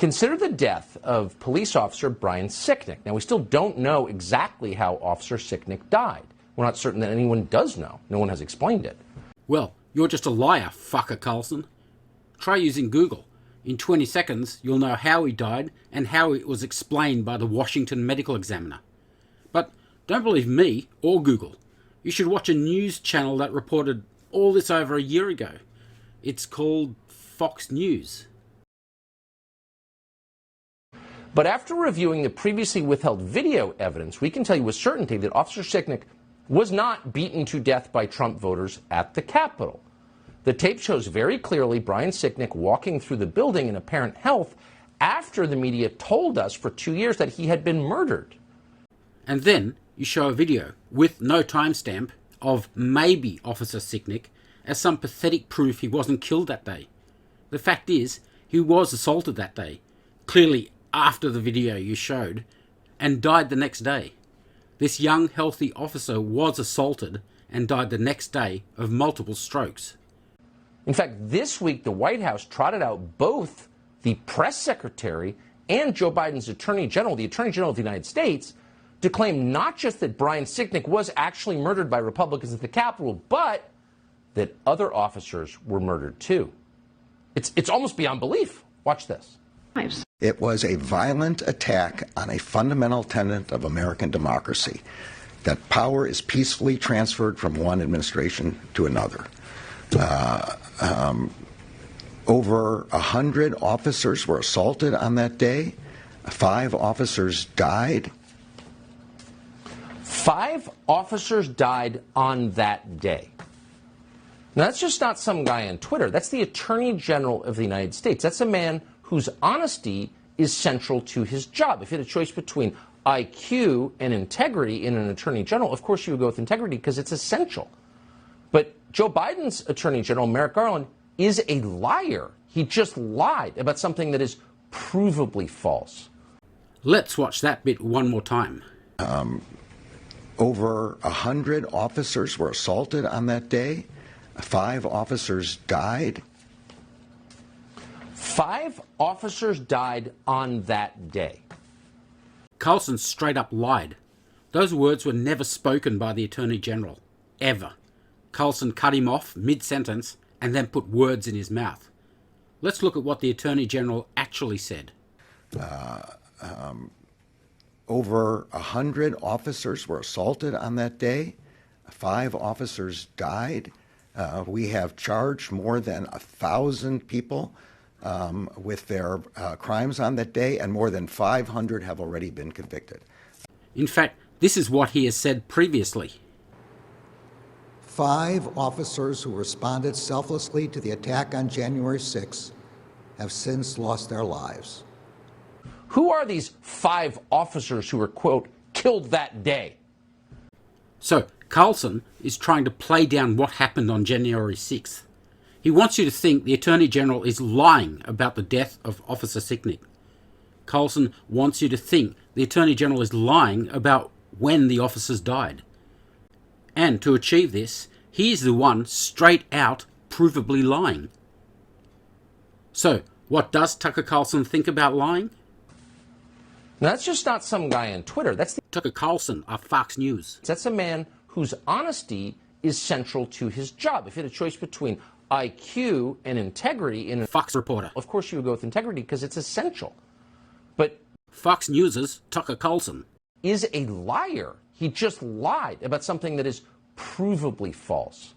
Consider the death of police officer Brian Sicknick. Now, we still don't know exactly how Officer Sicknick died. We're not certain that anyone does know. No one has explained it. Well, you're just a liar, fucker Carlson. Try using Google. In 20 seconds, you'll know how he died and how it was explained by the Washington medical examiner. But don't believe me or Google. You should watch a news channel that reported all this over a year ago. It's called Fox News. But after reviewing the previously withheld video evidence, we can tell you with certainty that Officer Sicknick was not beaten to death by Trump voters at the Capitol. The tape shows very clearly Brian Sicknick walking through the building in apparent health after the media told us for 2 years that he had been murdered. And then you show a video with no timestamp of maybe Officer Sicknick as some pathetic proof he wasn't killed that day. The fact is, he was assaulted that day, clearly after the video you showed, and died the next day. This young, healthy officer was assaulted and died the next day of multiple strokes. In fact, this week, the White House trotted out both the press secretary and Joe Biden's attorney general, the attorney general of the United States, to claim not just that Brian Sicknick was actually murdered by Republicans at the Capitol, but that other officers were murdered too. It's almost beyond belief. Watch this. It was a violent attack on a fundamental tenet of American democracy, that power is peacefully transferred from one administration to another. Over 100 officers were assaulted on that day. 5 officers died. 5 officers died on that day. Now, that's just not some guy on Twitter. That's the Attorney General of the United States. That's a man whose honesty is central to his job. If you had a choice between IQ and integrity in an Attorney General, of course you would go with integrity because it's essential. But Joe Biden's Attorney General, Merrick Garland, is a liar. He just lied about something that is provably false. Let's watch that bit one more time. Over 100 officers were assaulted on that day. 5 officers died. 5 officers died on that day. Carlson straight up lied. Those words were never spoken by the Attorney General. Ever. Carlson cut him off mid-sentence and then put words in his mouth. Let's look at what the Attorney General actually said. Over 100 officers were assaulted on that day. 5 officers died. We have charged more than 1,000 people with their crimes on that day, and more than 500 have already been convicted. In fact, this is what he has said previously. 5 officers who responded selflessly to the attack on January 6 have since lost their lives. Who are these 5 officers who were, quote, killed that day? So, Carlson is trying to play down what happened on January 6th. He wants you to think the Attorney General is lying about the death of Officer Sicknick. Carlson wants you to think the Attorney General is lying about when the officers died. And to achieve this, he is the one straight out provably lying. So, what does Tucker Carlson think about lying? Now, that's just not some guy on Twitter. That's Tucker Carlson of Fox News. That's a man whose honesty is central to his job. If you had a choice between IQ and integrity in a Fox reporter. Of course you would go with integrity because it's essential. But Fox News' Tucker Carlson is a liar. He just lied about something that is provably false.